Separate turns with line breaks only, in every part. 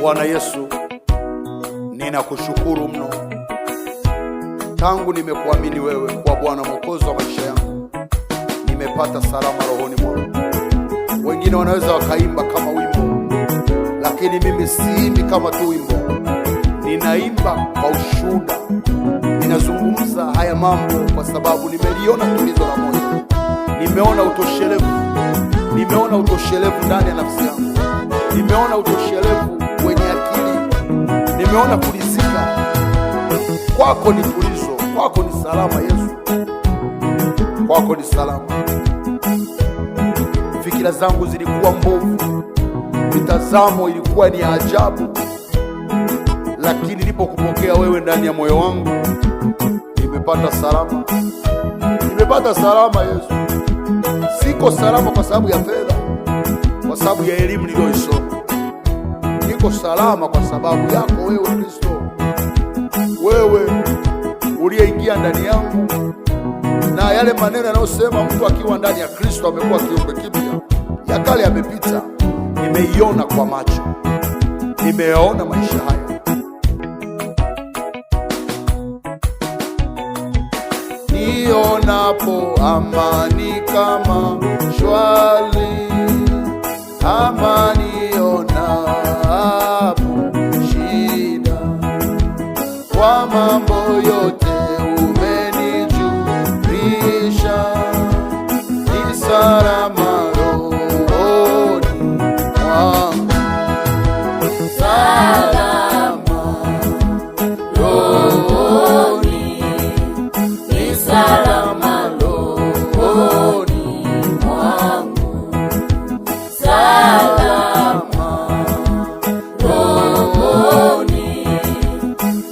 Bwana Yesu, ninakushukuru mno. Tangu nimekuamini wewe kwa Bwana Mwokozi wa maisha yangu, nimepata salama rohoni mwangu. Wengine wanaweza wakaimba kama wimbo, lakini mimi siimbi kama tu wimbo. Ninaimba kwa ushuhuda. Ninazungumza haya mambo kwa sababu nimeliona tulizo la moyo. Nimeona utoshelevu. Nimeona utoshelevu ndani ya nafsi yangu. Nimeona utoshelevu kwenye akili. Nimeona kuridhika. Kwako ni tulizo, kwako ni salama Yesu. Kwako ni salama. Fikira zangu zilikuwa mbovu, mitazamo ilikuwa ni ajabu, lakini nilipokupokea wewe ndani ya moyo wangu, nimepata salama. Nimepata salama Yesu. Siko salama kwa sababu ya fedha, kwa sababu ya elimu niliyoisoma. Niko salama kwa sababu yako wewe Kristo. Wewe uliyeingia ndani yangu, na yale maneno yanayosema mtu akiwa ndani ya Kristo amekuwa kiumbe kipya. Ya kale yamepita. Nimeiona kwa macho. Nimeona maisha haya. Nionapo amani kama shwari, amani nionapo shida, kwa mambo yote umenijulisha, ni salama rohoni mwangu. Salama rohoni, ni salama rohoni mwangu. Salama rohoni,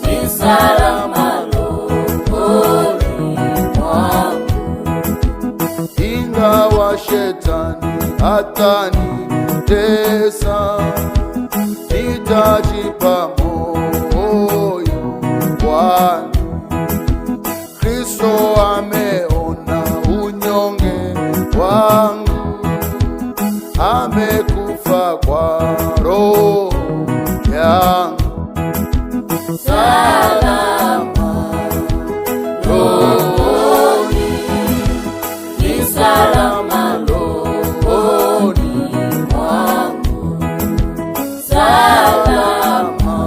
ni salama rohoni mwangu. Ingawa shetani atanitesa, nitajipa moyo kwani Kristo ameona unyonge wangu, amekufa kwa roho yangu. Salama rohoni, ni salama rohoni mwangu. Salama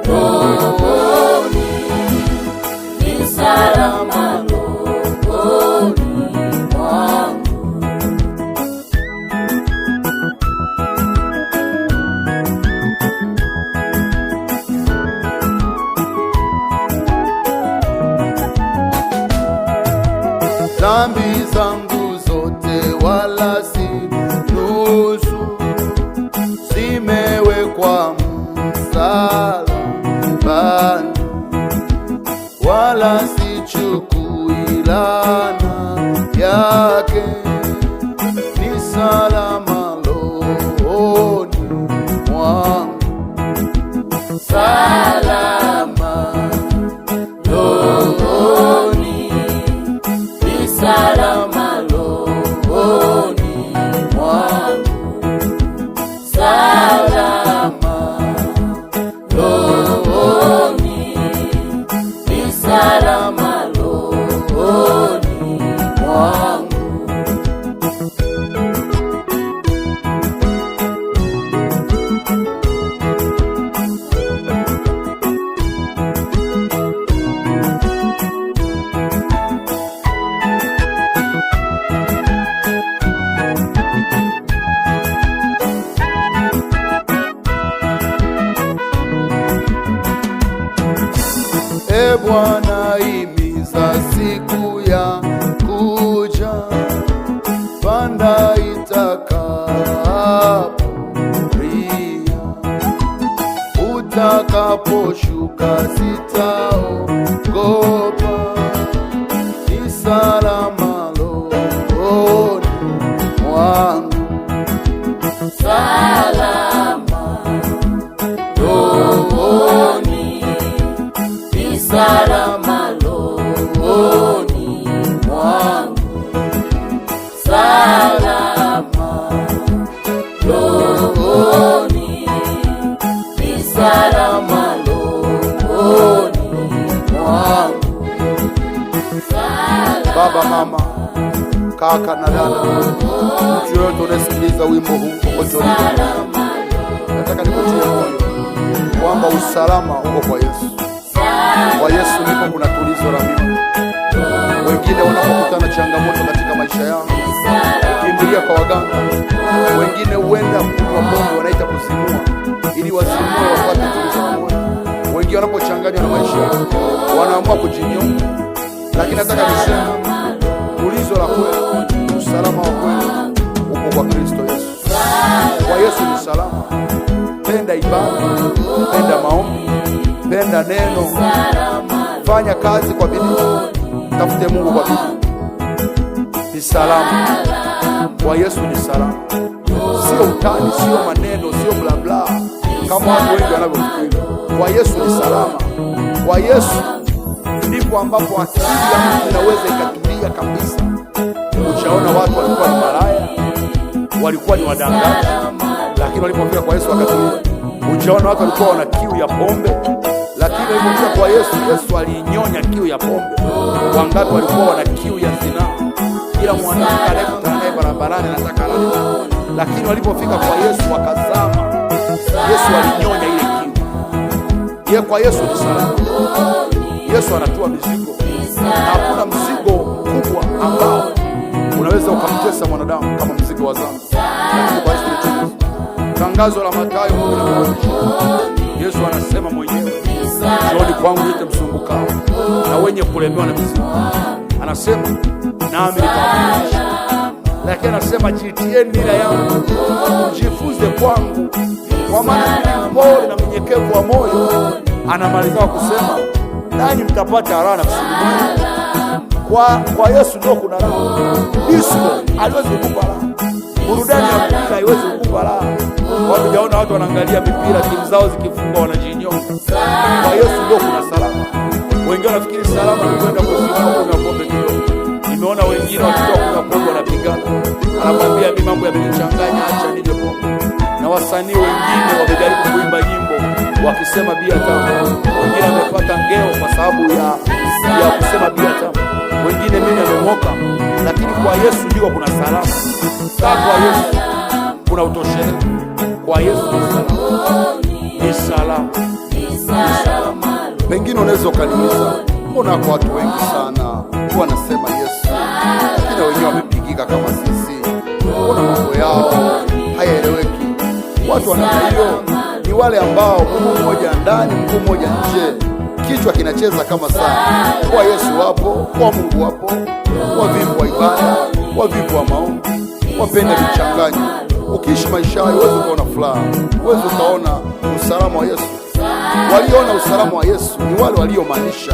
rohoni, ni salama rohoni mwangu. Dhambi zangu zote wala si nusu, zimewekwa msalabani, wala sichukui laana yake, ni salama rohoni mwangu. Salama rohoni, ni salama rohoni mwangu. Salama rohoni, ni salama rohoni mwangu. E Bwana, imiza siku ya kuja, panda itakapolia, utakaposhuka sitaogopa, ni salama rohoni mwangu. Salama rohoni, ni salama rohoni mwangu. Salama rohoni, mama, kaka na dada, mtu yoyote unayesikiliza wimbo huu popote ulipo, nataka nikutie moyo kwamba usalama uko kwa Yesu. Kwa Yesu ndipo kuna tulizo la mioyo. Wengine wanapokutana changamoto katika maisha yao kimbilia kwa waganga, wengine huenda kunywa pombe wanaita kusimua ili wasimue wapate tulizo la moyo. Wengine wanapochanganywa na maisha wanaamua kujinyonga, lakini nataka niseme tulizo la kweli, usalama wa kweli uko kwa Kristo Yesu. Kwa Yesu ni salama. Penda ibada, penda maombi, penda neno, fanya kazi kwa bidii, tafute Mungu kwa bidii. Ni salama. Kwa Yesu ni salama. Sio utani, sio maneno, sio bla bla kama watu wengi wanavyofikiri. Kwa Yesu ni salama. Kwa Yesu ndipo ambapo akili ya mtu inaweza ikatulia kabisa. Uchaona watu walikuwa ni malaya, walikuwa ni wadangaji, lakini walipofika kwa Yesu wakatulia. Uchaona watu walikuwa wana kiu ya pombe, lakini walipofika kwa Yesu, Yesu alinyonya kiu ya pombe. Wangapi walikuwa wana kiu ya zinaa? Kila mwanamke anayekutana naye barabarani anataka alale, lakini walipofika kwa Yesu wakazama. Yesu alinyonya ile kiu. Kwa Yesu ni salama. Yesu anatua mizigo. Hakuna mzigo mkubwa ambao unaweza ukamtesa mwanadamu kama mzigo wa dhambi. Tangazo la Mathayo 11, Yesu anasema mwenyewe, njooni kwangu nyote msumbukao na wenye kulemewa na mizigo, anasema nami nitawapumzisha. Lakini anasema jitieni nira yangu, mjifunze kwangu, kwa maana ni mpole na mnyenyekevu wa moyo. Anamaliza kusema nanyi mtapata raha nafsini mwenu. Kwa Yesu ndio kuna raha. Disco haiwezi kukupa raha, burudani ya mpira haiwezi kukupa raha. Watu jaona watu wanaangalia mipira, timu zao zikifungwa wanajinyonga. Kwa Yesu ndio kuna salama. Wengine wanafikiri salama ni kwenda kusimama kwa pombe kidogo. Nimeona wengine wakitoka kwa pombe wanapigana. Anakuambia mimi mambo yamenichanganya, acha nije pombe. Na wasanii wengine wamejaribu kuimba nyimbo wakisema bia tamu. Wengine wamepata ngeo kwa sababu ya kusema bia tamu. Wengine mimi amemoka, lakini kwa Yesu ndio kuna salama. Kwa Yesu kuna utoshelevu. Kwa Yesu ni salama. Ni salama. Ni salama. Pengine unaweza ukaniuliza, mbona kwa watu wengi sana wanasema Yesu, lakini wenyewe wamepigika kama sisi? Mbona mambo yao hayaeleweki? Watu wa namna hiyo ni wale ambao mguu mmoja ndani, mguu mmoja nje, kichwa kinacheza kama saa. Kwa Yesu wapo, kwa Mungu wapo, wavivu wa ibada, wavivu wa maombi, wapenda vichanganyo. Ukiishi maisha hayo huwezi ukaona furaha, huwezi ukaona usalama wa Yesu. Waliona usalama wa Yesu ni wale waliomaanisha,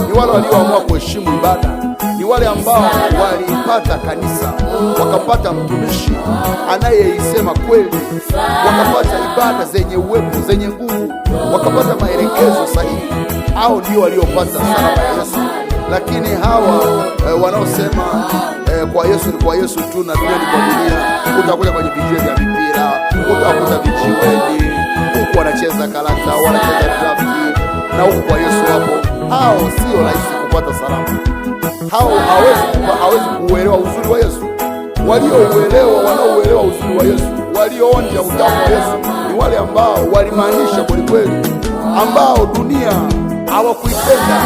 ni wale walioamua kuheshimu ibada, ni wale ambao walipata kanisa, wakapata mtumishi anayeisema kweli, wakapata ibada zenye uwepo, zenye nguvu, wakapata maelekezo sahihi. Hao ndio waliopata salama ya Yesu. Lakini hawa wanaosema kwa Yesu ni kwa Yesu tu na dunia ni kwa dunia, utakuja kwenye vijiwe vya mipira, utakuta vijiweni huku wanacheza karata, wanacheza drafti, na huku kwa Yesu hapo. Hao sio rahisi kupata salama. Hao hawezi kuuelewa uzuri wa Yesu. Waliouelewa, wanaouelewa uzuri wa Yesu, walioonja utamu wa Yesu, ni wale ambao walimaanisha kwelikweli, ambao dunia hawakuipenda.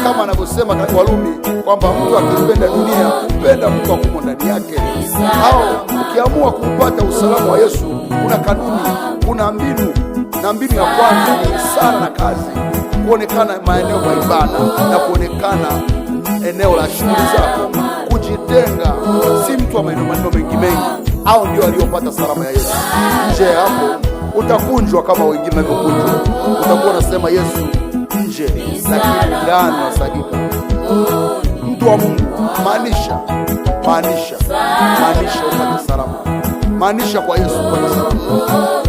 Kama anavyosema Warumi kwamba mtu akipenda dunia mpenda mtu akumo ndani yake. Hao ukiamua kupata usalama wa Yesu, kuna kanuni, kuna mbinu, na mbinu ya kwanza ni sala na kazi, kuonekana maeneo ya ibada na kuonekana eneo la shughuli zako, kujitenga, si mtu wa maneno mengi. Hao ndio waliopata salama ya Yesu. Nje hapo utakunjwa kama wengine wanavyokunjwa, utakuwa unasema Yesu nje, lakini ndani wasagika. Mtu wa Mungu, maanisha upate salama. Maanisha kwa Yesu upate salama.